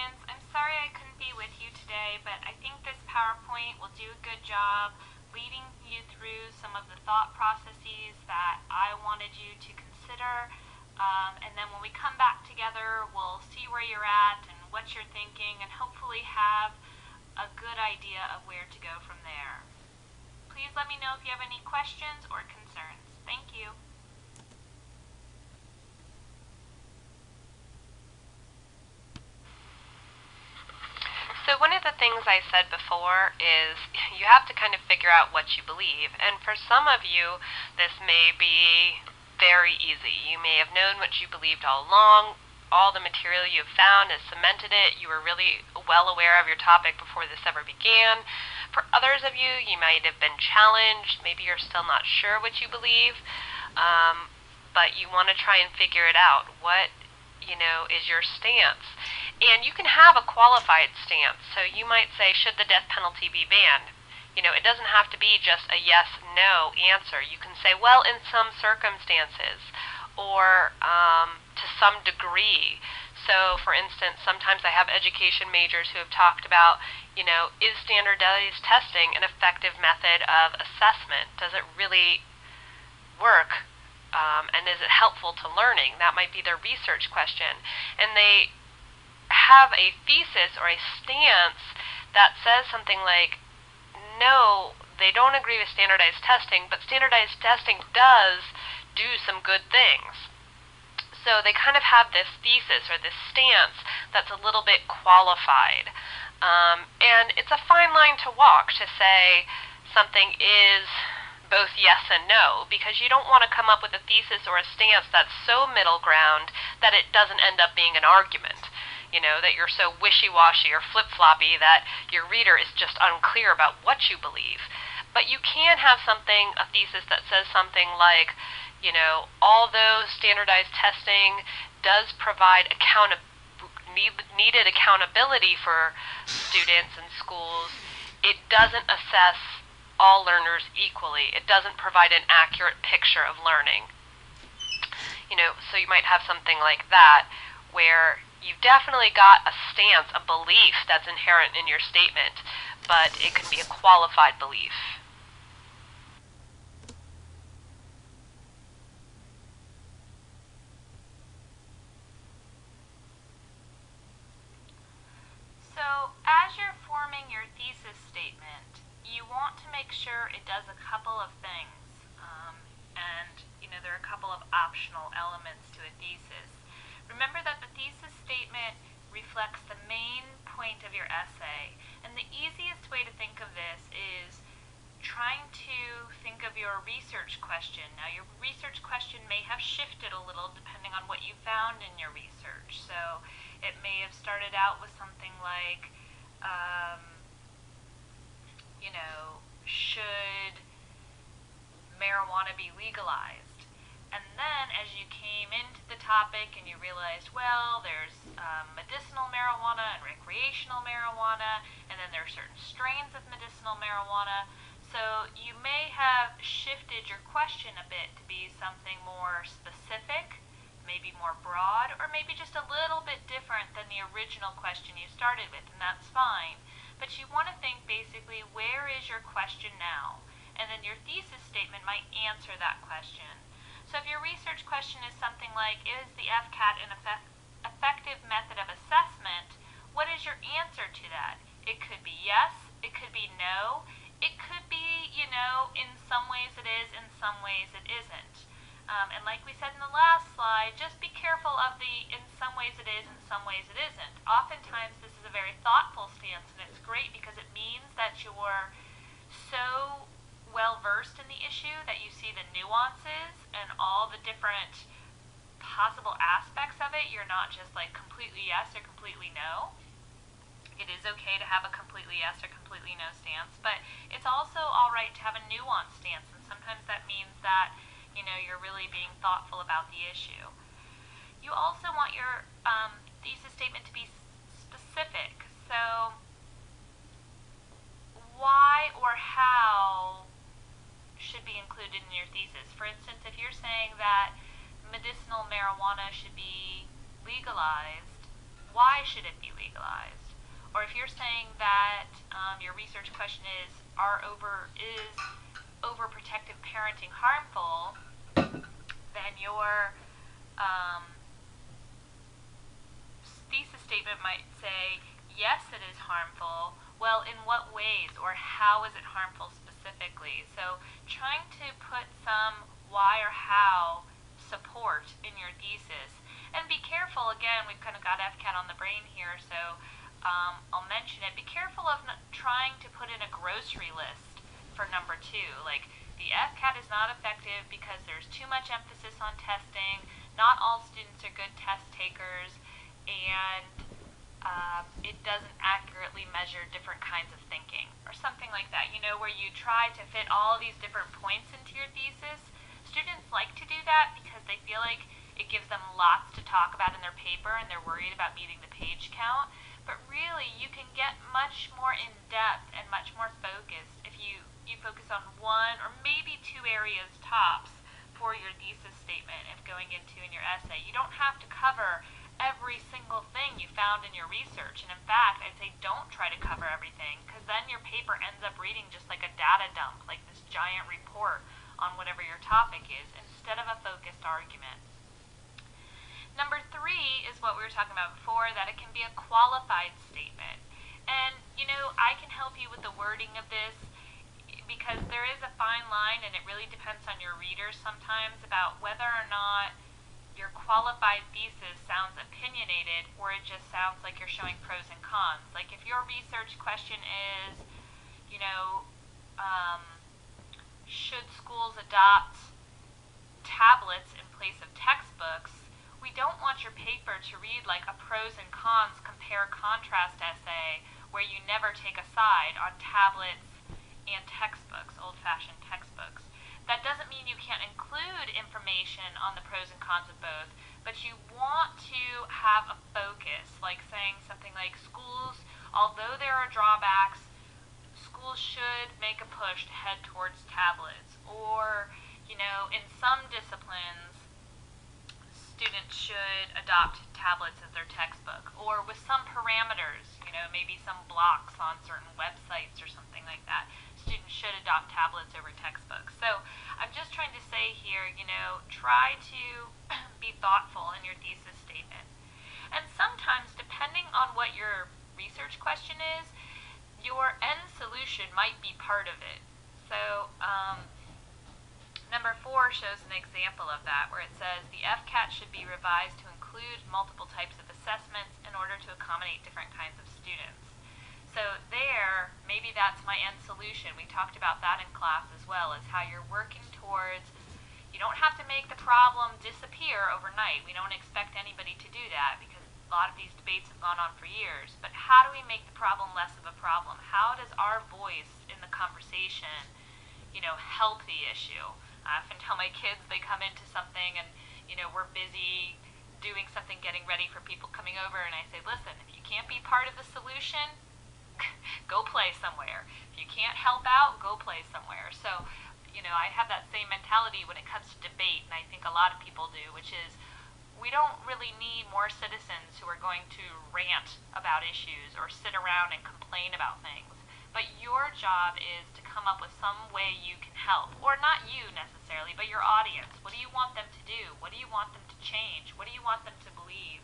students. I'm sorry I couldn't be with you today, but I think this PowerPoint will do a good job leading you through some of the thought processes that I wanted you to consider. And then when we come back together, we'll see where you're at and what you're thinking, and hopefully have a good idea of where to go from there. Please let me know if you have any questions or concerns. Thank you. So one of the things I said before is you have to kind of figure out what you believe. And for some of you, this may be very easy. You may have known what you believed all along. All the material you have found has cemented it. You were really well aware of your topic before this ever began. For others of you, you might have been challenged. Maybe you're still not sure what you believe, but you want to try and figure it out. What, is your stance? And you can have a qualified stance. So you might say, should the death penalty be banned? It doesn't have to be just a yes-no answer. You can say, well, in some circumstances, or to some degree. So, for instance, sometimes I have education majors who have talked about, is standardized testing an effective method of assessment? Does it really work? And is it helpful to learning? That might be their research question. And they have a thesis or a stance that says something like, no, they don't agree with standardized testing, but standardized testing does do some good things. So they kind of have this thesis or this stance that's a little bit qualified. And it's a fine line to walk to say something is both yes and no, because you don't want to come up with a thesis or a stance that's so middle ground that it doesn't end up being an argument. That you're so wishy-washy or flip-floppy that your reader is just unclear about what you believe. But you can have a thesis that says something like, although standardized testing does provide needed accountability for students and schools, it doesn't assess all learners equally. It doesn't provide an accurate picture of learning. So you might have something like that, where you've definitely got a stance, a belief that's inherent in your statement, but it can be a qualified belief. So, as you're forming your thesis statement, you want to make sure it does a couple of things. There are a couple of optional elements to a thesis. Remember that the thesis statement reflects the main point of your essay, and the easiest way to think of this is trying to think of your research question. Now, your research question may have shifted a little depending on what you found in your research. So it may have started out with something like, should marijuana be legalized? And then as you came into the topic and you realized, well, there's medicinal marijuana and recreational marijuana, and then there are certain strains of medicinal marijuana. So you may have shifted your question a bit to be something more specific, maybe more broad, or maybe just a little bit different than the original question you started with, and that's fine. But you want to think basically, where is your question now? And then your thesis statement might answer that question. So if your research question is something like, is the FCAT an effective method of assessment, what is your answer to that? It could be yes, it could be no, it could be, in some ways it is, in some ways it isn't. And like we said in the last slide, just be careful of the in some ways it is, in some ways it isn't. Oftentimes this is a very thoughtful stance, and it's great because it means that you're so well versed in the issue that you see the nuances and all the different possible aspects of it. You're not just like completely yes or completely no. It is okay to have a completely yes or completely no stance, but it's also all right to have a nuanced stance, and sometimes that means that you're really being thoughtful about the issue. You also want your thesis statement to be specific. So why or how should be included in your thesis. For instance, if you're saying that medicinal marijuana should be legalized, why should it be legalized? Or if you're saying that your research question is overprotective parenting harmful, then your thesis statement might say, yes, it is harmful. Well, in what ways, or how is it harmful specifically? So trying to put some why or how support in your thesis. And be careful, again, we've kind of got FCAT on the brain here, so I'll mention it. Be careful of trying to put in a grocery list for number 2. Like, the FCAT is not effective because there's too much emphasis on testing. Not all students are good test takers, and it doesn't accurately measure different kinds of thinking, or something like that, where you try to fit all these different points into your thesis. Students like to do that because they feel like it gives them lots to talk about in their paper, and they're worried about meeting the page count. But really, you can get much more in-depth and much more focused if you focus on 1 or maybe 2 areas tops for your thesis statement if going into in your essay. You don't have to cover every single thing you found in your research, and in fact, I'd say don't try to cover everything, because then your paper ends up reading just like a data dump, like this giant report on whatever your topic is, instead of a focused argument. Number 3 is what we were talking about before, that it can be a qualified statement. And, I can help you with the wording of this, because there is a fine line, and it really depends on your readers sometimes about whether or not your qualified thesis sounds opinionated, or it just sounds like you're showing pros and cons. Like, if your research question is, should schools adopt tablets in place of textbooks, we don't want your paper to read like a pros and cons compare-contrast essay where you never take a side on tablets and textbooks, old-fashioned textbooks. That doesn't mean you can't include information on the pros and cons of both, but you want to have a focus, like saying something like, schools, although there are drawbacks, schools should make a push to head towards tablets. Or, in some disciplines, students should adopt tablets as their textbook. Or with some parameters, maybe some blocks on certain websites or something like that, students should adopt tablets over textbooks. So I'm just trying to say here, try to be thoughtful in your thesis statement. And sometimes, depending on what your research question is, your end solution might be part of it. So number 4 shows an example of that, where it says the FCAT should be revised to include multiple types of assessments in order to accommodate different kinds of students. So there, maybe that's my end solution. We talked about that in class as well, as how you're working towards, you don't have to make the problem disappear overnight. We don't expect anybody to do that, because a lot of these debates have gone on for years. But how do we make the problem less of a problem? How does our voice in the conversation, help the issue? I often tell my kids, they come into something and, we're busy doing something, getting ready for people coming over, and I say, listen, if you can't be part of the solution, go play somewhere. If you can't help out, go play somewhere. So, I have that same mentality when it comes to debate, and I think a lot of people do, which is, we don't really need more citizens who are going to rant about issues or sit around and complain about things. But your job is to come up with some way you can help. Or not you necessarily, but your audience. What do you want them to do? What do you want them to change? What do you want them to believe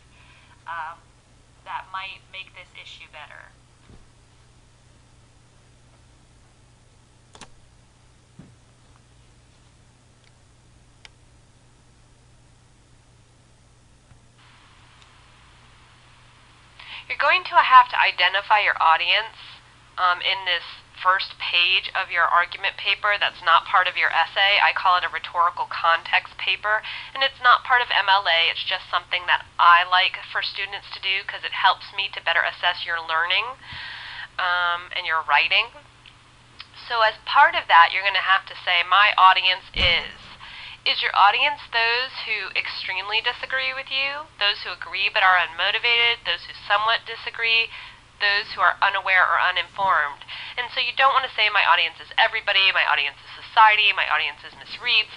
that might make this issue better? You're going to have to identify your audience in this first page of your argument paper that's not part of your essay. I call it a rhetorical context paper, and it's not part of MLA. It's just something that I like for students to do because it helps me to better assess your learning and your writing. So as part of that, you're going to have to say, my audience is. Is your audience those who extremely disagree with you, those who agree but are unmotivated, those who somewhat disagree, those who are unaware or uninformed? And so you don't want to say my audience is everybody, my audience is society, my audience is Miss Reitz.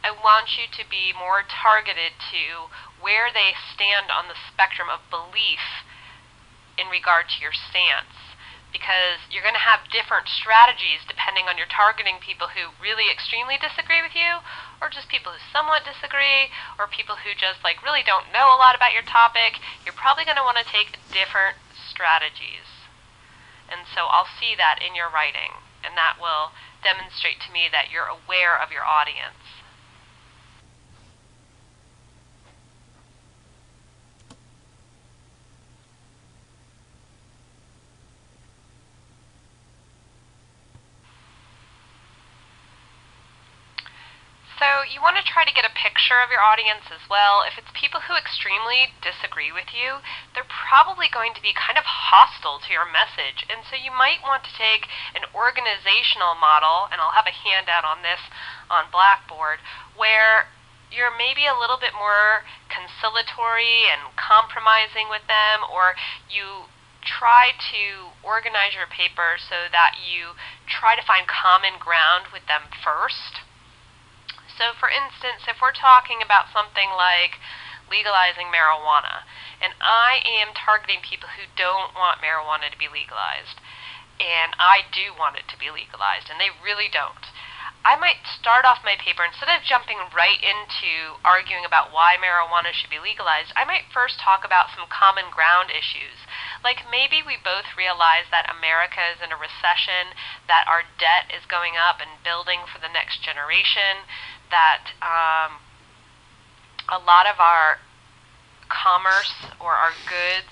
I want you to be more targeted to where they stand on the spectrum of belief in regard to your stance, because you're going to have different strategies depending on your targeting people who really extremely disagree with you, or just people who somewhat disagree, or people who just like really don't know a lot about your topic. You're probably going to want to take different strategies. And so I'll see that in your writing, and that will demonstrate to me that you're aware of your audience. So you want to try to get a picture of your audience as well. If it's people who extremely disagree with you, they're probably going to be kind of hostile to your message. And so you might want to take an organizational model, and I'll have a handout on this on Blackboard, where you're maybe a little bit more conciliatory and compromising with them, or you try to organize your paper so that you try to find common ground with them first. So for instance, if we're talking about something like legalizing marijuana, and I am targeting people who don't want marijuana to be legalized, and I do want it to be legalized, and they really don't, I might start off my paper, instead of jumping right into arguing about why marijuana should be legalized, I might first talk about some common ground issues. Like maybe we both realize that America is in a recession, that our debt is going up and building for the next generation, that a lot of our commerce or our goods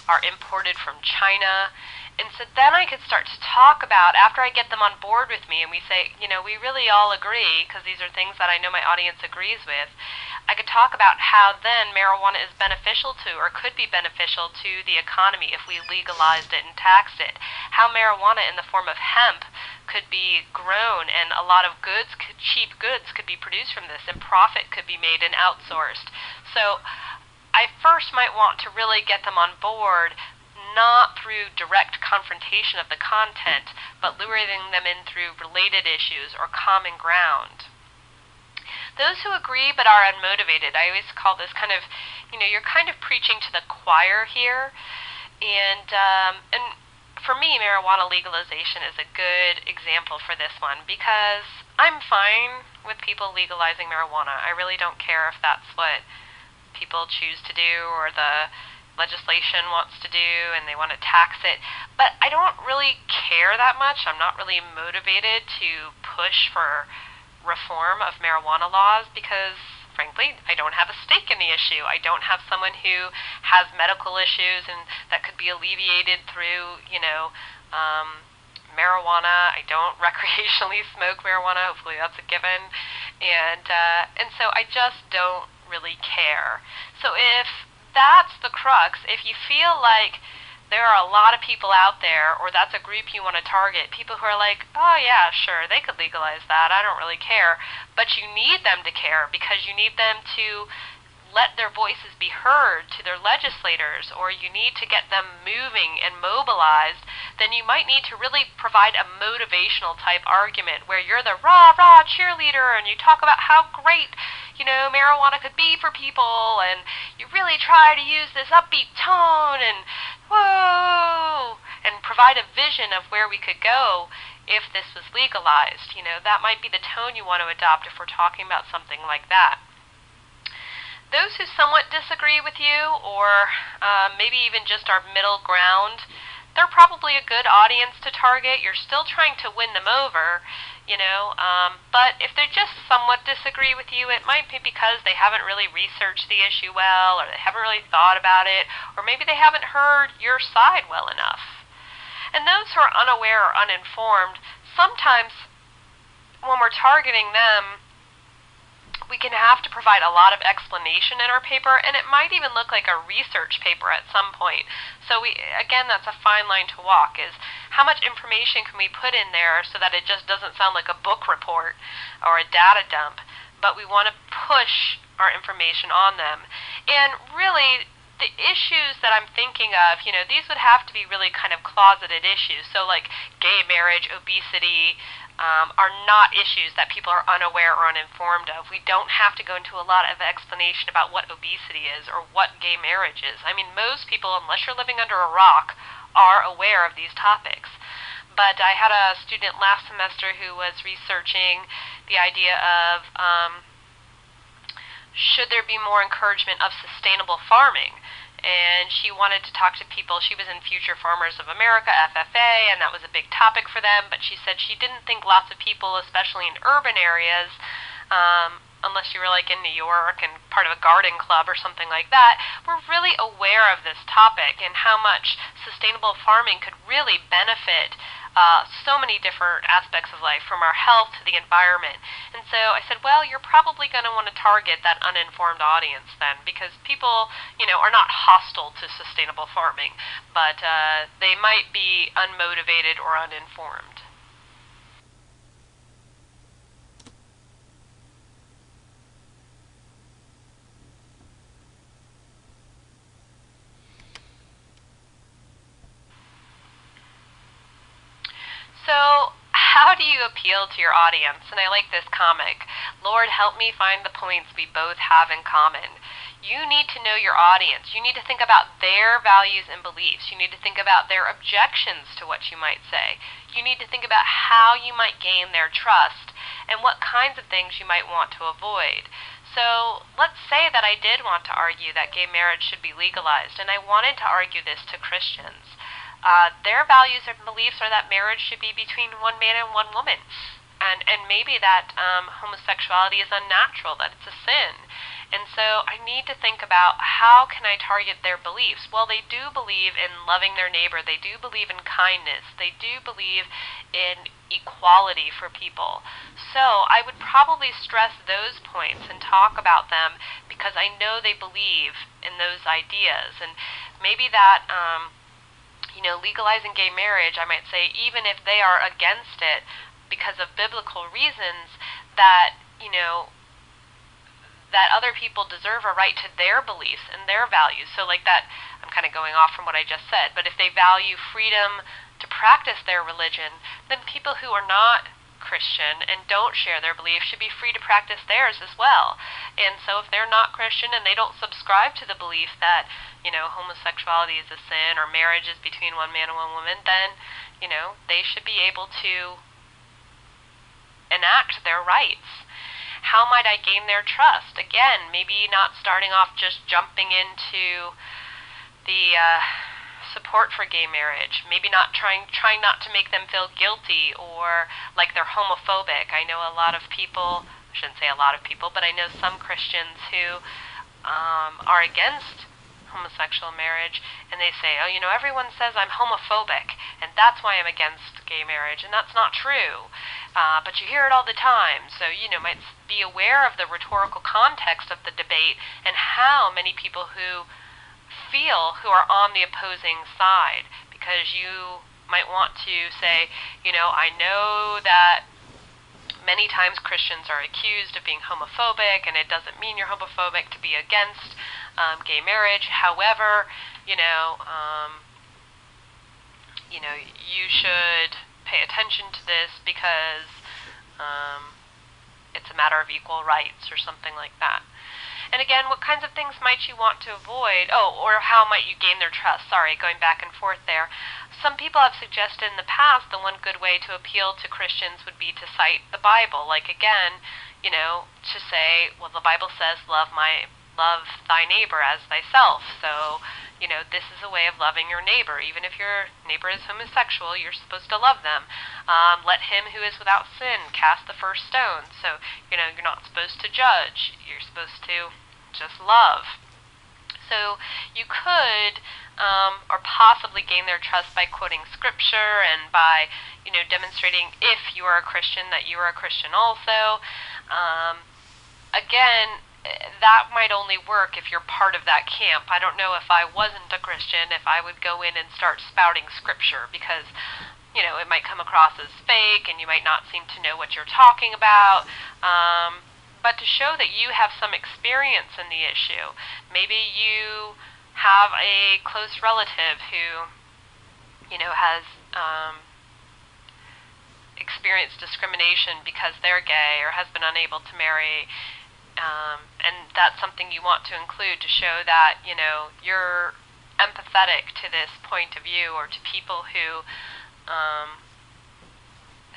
are imported from China. And so then I could start to talk about, after I get them on board with me and we say, you know, we really all agree, because these are things that I know my audience agrees with, I could talk about how then marijuana is beneficial to, or could be beneficial to, the economy if we legalized it and taxed it. How marijuana in the form of hemp could be grown, and a lot of goods, cheap goods, could be produced from this, and profit could be made and outsourced. So I first might want to really get them on board, not through direct confrontation of the content, but luring them in through related issues or common ground. Those who agree but are unmotivated, I always call this kind of, you know, you're kind of preaching to the choir here. And for me, marijuana legalization is a good example for this one, because I'm fine with people legalizing marijuana. I really don't care if that's what people choose to do or the legislation wants to do and they want to tax it. But I don't really care that much. I'm not really motivated to push for reform of marijuana laws because, frankly, I don't have a stake in the issue. I don't have someone who has medical issues and that could be alleviated through, you know, marijuana. I don't recreationally smoke marijuana. Hopefully that's a given. And so I just don't really care. So if that's the crux, if you feel like there are a lot of people out there, or that's a group you want to target, people who are like, oh yeah, sure, they could legalize that, I don't really care, but you need them to care because you need them to let their voices be heard to their legislators, or you need to get them moving and mobilized, then you might need to really provide a motivational type argument where you're the rah-rah cheerleader and you talk about how great, you know, marijuana could be for people, and you really try to use this upbeat tone and whoa, and provide a vision of where we could go if this was legalized. You know, that might be the tone you want to adopt if we're talking about something like that. Those who somewhat disagree with you, or maybe even just are middle ground, they're probably a good audience to target. You're still trying to win them over, you know, but if they just somewhat disagree with you, it might be because they haven't really researched the issue well, or they haven't really thought about it, or maybe they haven't heard your side well enough. And those who are unaware or uninformed, sometimes when we're targeting them, we can have to provide a lot of explanation in our paper, and it might even look like a research paper at some point. So again, that's a fine line to walk, is how much information can we put in there so that it just doesn't sound like a book report or a data dump, but we want to push our information on them. And really, the issues that I'm thinking of, these would have to be really kind of closeted issues. So like gay marriage, obesity, are not issues that people are unaware or uninformed of. We don't have to go into a lot of explanation about what obesity is or what gay marriage is. I mean, most people, unless you're living under a rock, are aware of these topics. But I had a student last semester who was researching the idea of should there be more encouragement of sustainable farming? And she wanted to talk to people. She was in Future Farmers of America, FFA, and that was a big topic for them. But she said she didn't think lots of people, especially in urban areas, unless you were like in New York and part of a garden club or something like that, were really aware of this topic and how much sustainable farming could really benefit so many different aspects of life, from our health to the environment. And so I said, well, you're probably going to want to target that uninformed audience then, because people, are not hostile to sustainable farming, but they might be unmotivated or uninformed. So, how do you appeal to your audience? And I like this comic. Lord, help me find the points we both have in common. You need to know your audience. You need to think about their values and beliefs. You need to think about their objections to what you might say. You need to think about how you might gain their trust and what kinds of things you might want to avoid. So let's say that I did want to argue that gay marriage should be legalized, and I wanted to argue this to Christians. Their values and beliefs are that marriage should be between one man and one woman, and maybe that homosexuality is unnatural, that it's a sin. And so I need to think about how can I target their beliefs. Well, they do believe in loving their neighbor. They do believe in kindness. They do believe in equality for people. So I would probably stress those points and talk about them because I know they believe in those ideas. And maybe that legalizing gay marriage, I might say, even if they are against it because of biblical reasons, that, that other people deserve a right to their beliefs and their values. So like that, I'm kind of going off from what I just said, but if they value freedom to practice their religion, then people who are not Christian and don't share their beliefs should be free to practice theirs as well. And so if they're not Christian and they don't subscribe to the belief that, homosexuality is a sin or marriage is between one man and one woman, then, they should be able to enact their rights. How might I gain their trust? Again, maybe not starting off just jumping into the support for gay marriage. Maybe not trying not to make them feel guilty or like they're homophobic. I know a lot of people, I shouldn't say a lot of people, but I know some Christians who are against homosexual marriage, and they say, everyone says I'm homophobic, and that's why I'm against gay marriage, and that's not true. But you hear it all the time, so, might be aware of the rhetorical context of the debate and how many people who are on the opposing side, because you might want to say, I know that many times Christians are accused of being homophobic, and it doesn't mean you're homophobic to be against gay marriage. However, you should pay attention to this because it's a matter of equal rights or something like that. And again, what kinds of things might you want to avoid? Oh, or how might you gain their trust? Sorry, going back and forth there. Some people have suggested in the past the one good way to appeal to Christians would be to cite the Bible. Like, again, to say, well, the Bible says, love thy neighbor as thyself. So, this is a way of loving your neighbor. Even if your neighbor is homosexual, you're supposed to love them. Let him who is without sin cast the first stone. So, you're not supposed to judge. You're supposed to just love. So you could, or possibly gain their trust by quoting scripture and by, demonstrating if you are a Christian that you are a Christian also. Again, that might only work if you're part of that camp. I don't know if I wasn't a Christian, if I would go in and start spouting scripture, because, it might come across as fake and you might not seem to know what you're talking about. But to show that you have some experience in the issue. Maybe you have a close relative who, has experienced discrimination because they're gay or has been unable to marry, and that's something you want to include to show that, you're empathetic to this point of view or to people who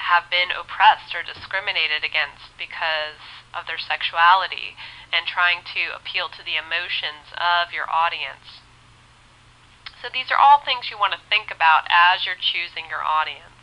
have been oppressed or discriminated against because of their sexuality, and trying to appeal to the emotions of your audience. So these are all things you want to think about as you're choosing your audience.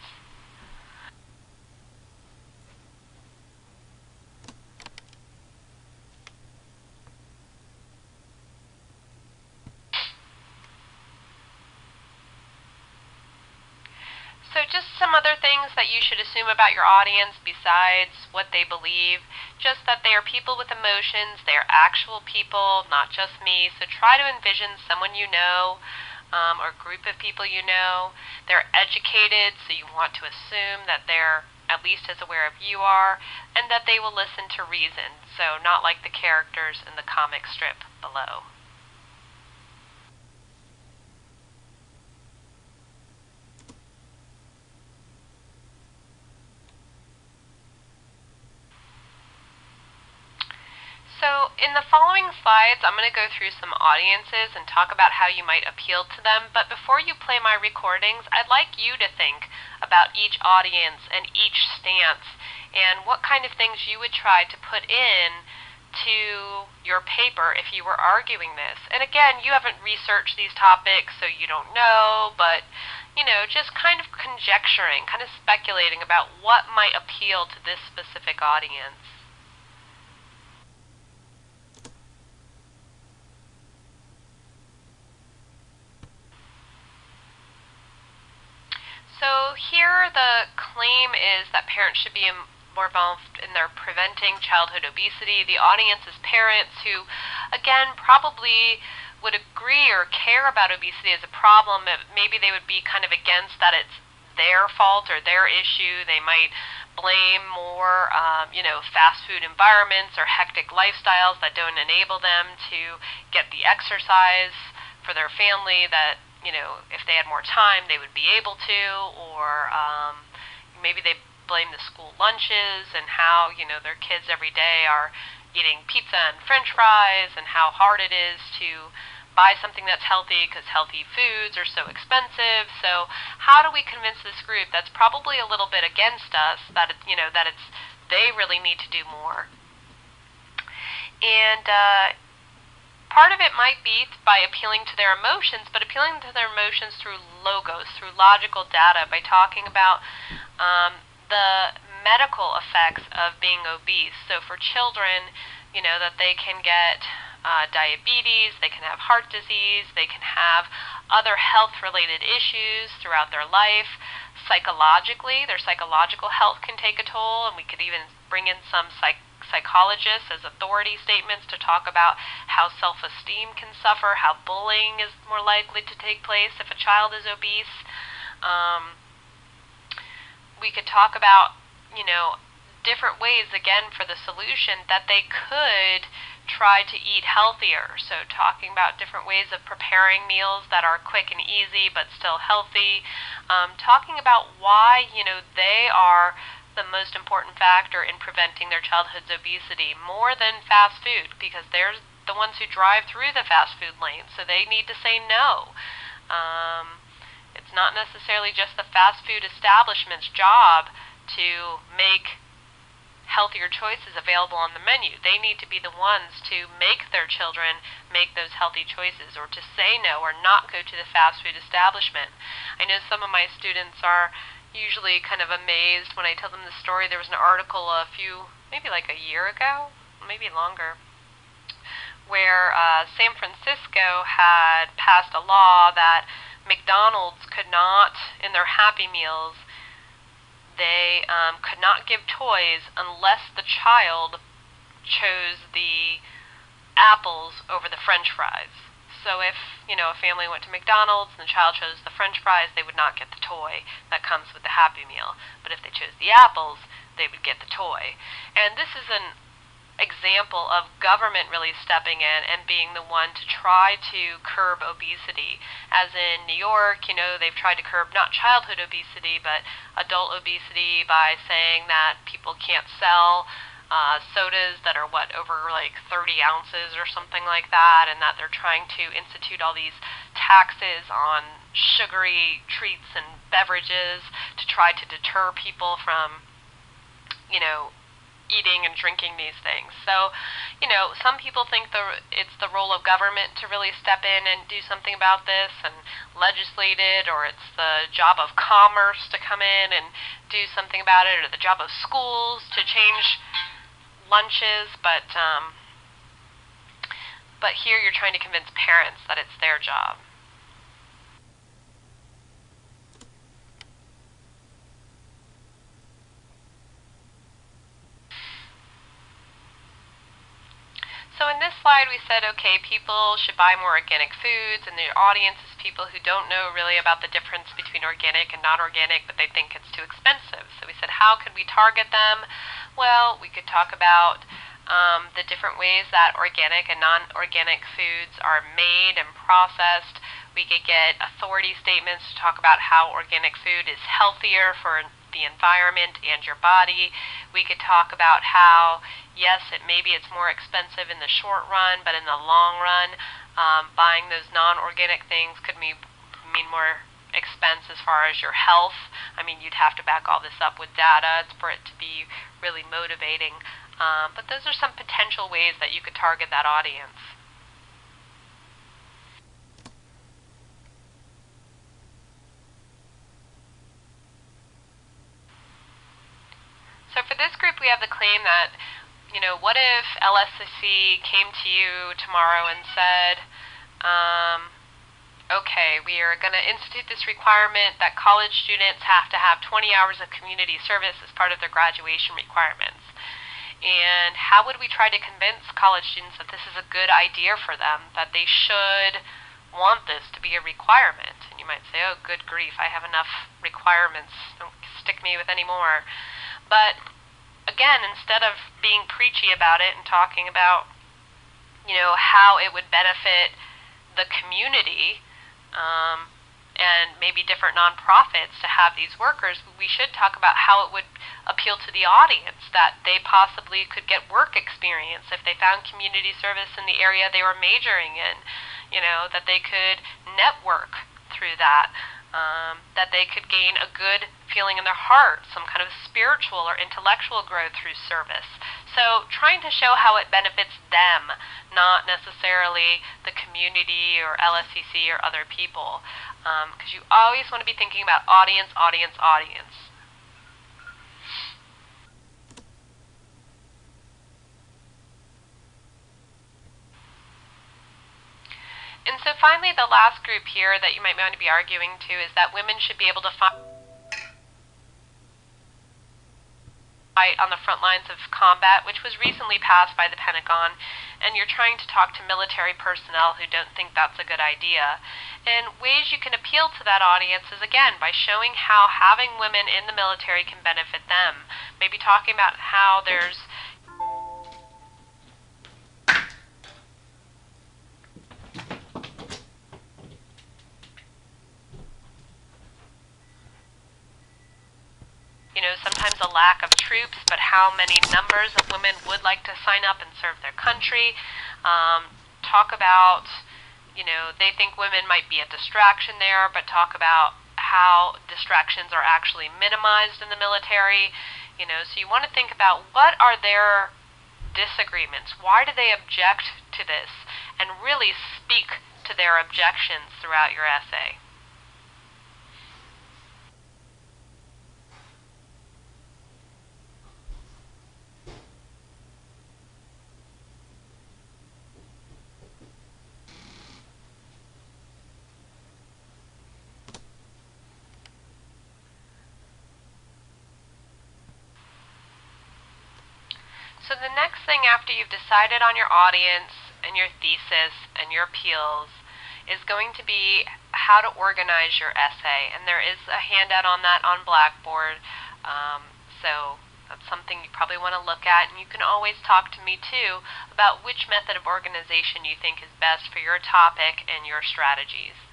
So just some other things that you should assume about your audience besides what they believe, just that they are people with emotions, they are actual people, not just me. So try to envision someone you know, or a group of people you know. They're educated, so you want to assume that they're at least as aware of you are, and that they will listen to reason, so not like the characters in the comic strip below. So in the following slides, I'm going to go through some audiences and talk about how you might appeal to them. But before you play my recordings, I'd like you to think about each audience and each stance and what kind of things you would try to put in to your paper if you were arguing this. And again, you haven't researched these topics, so you don't know, but just kind of conjecturing, kind of speculating about what might appeal to this specific audience. So here the claim is that parents should be more involved in their preventing childhood obesity. The audience is parents who, again, probably would agree or care about obesity as a problem. Maybe they would be kind of against that it's their fault or their issue. They might blame more, fast food environments or hectic lifestyles that don't enable them to get the exercise for their family that if they had more time, they would be able to, or maybe they blame the school lunches and how, their kids every day are eating pizza and french fries and how hard it is to buy something that's healthy because healthy foods are so expensive. So how do we convince this group that's probably a little bit against us that they really need to do more? And part of it might be by appealing to their emotions, but appealing to their emotions through logos, through logical data, by talking about the medical effects of being obese. So for children, that they can get diabetes, they can have heart disease, they can have other health-related issues throughout their life. Psychologically, their psychological health can take a toll, and we could even bring in some psychologists as authority statements to talk about how self-esteem can suffer, how bullying is more likely to take place if a child is obese. We could talk about, different ways, again, for the solution that they could try to eat healthier. So talking about different ways of preparing meals that are quick and easy but still healthy. Talking about why, they are the most important factor in preventing their childhood's obesity, more than fast food, because they're the ones who drive through the fast food lane, so they need to say no. It's not necessarily just the fast food establishment's job to make healthier choices available on the menu. They need to be the ones to make their children make those healthy choices, or to say no or not go to the fast food establishment. I know some of my students are usually kind of amazed when I tell them the story. There was an article maybe like a year ago, maybe longer, where San Francisco had passed a law that McDonald's could not, in their Happy Meals, they could not give toys unless the child chose the apples over the French fries. So if, a family went to McDonald's and the child chose the French fries, they would not get the toy that comes with the Happy Meal. But if they chose the apples, they would get the toy. And this is example of government really stepping in and being the one to try to curb obesity. As in New York, they've tried to curb not childhood obesity, but adult obesity by saying that people can't sell sodas that are over like 30 ounces or something like that, and that they're trying to institute all these taxes on sugary treats and beverages to try to deter people from eating and drinking these things. So, some people think it's the role of government to really step in and do something about this and legislate it, or it's the job of commerce to come in and do something about it, or the job of schools to change lunches, but here you're trying to convince parents that it's their job. So in this slide we said, okay, people should buy more organic foods, and the audience is people who don't know really about the difference between organic and non-organic, but they think it's too expensive. So we said, how could we target them? Well, we could talk about the different ways that organic and non-organic foods are made and processed. We could get authority statements to talk about how organic food is healthier for the environment and your body. We could talk about how, yes, maybe it's more expensive in the short run, but in the long run, buying those non-organic things could mean more expense as far as your health. I mean, you'd have to back all this up with data for it to be really motivating. But those are some potential ways that you could target that audience. So for this group, we have the claim that, what if LSCC came to you tomorrow and said, okay, we are going to institute this requirement that college students have to have 20 hours of community service as part of their graduation requirements. And how would we try to convince college students that this is a good idea for them, that they should want this to be a requirement? And you might say, oh, good grief, I have enough requirements, don't stick me with any more. But again, instead of being preachy about it and talking about, how it would benefit the community, and maybe different nonprofits to have these workers, we should talk about how it would appeal to the audience, that they possibly could get work experience if they found community service in the area they were majoring in, that they could network through that. That they could gain a good feeling in their heart, some kind of spiritual or intellectual growth through service. So trying to show how it benefits them, not necessarily the community or LSCC or other people, because you always want to be thinking about audience, audience, audience. And so finally, the last group here that you might want to be arguing to is that women should be able to fight on the front lines of combat, which was recently passed by the Pentagon, and you're trying to talk to military personnel who don't think that's a good idea. And ways you can appeal to that audience is, again, by showing how having women in the military can benefit them. Maybe talking about how there's sometimes a lack of troops, but how many numbers of women would like to sign up and serve their country. Talk about, they think women might be a distraction there, but talk about how distractions are actually minimized in the military. So you want to think about what are their disagreements, why do they object to this, and really speak to their objections throughout your essay. So the next thing after you've decided on your audience and your thesis and your appeals is going to be how to organize your essay. And there is a handout on that on Blackboard. So That's something you probably want to look at, and you can always talk to me too about which method of organization you think is best for your topic and your strategies.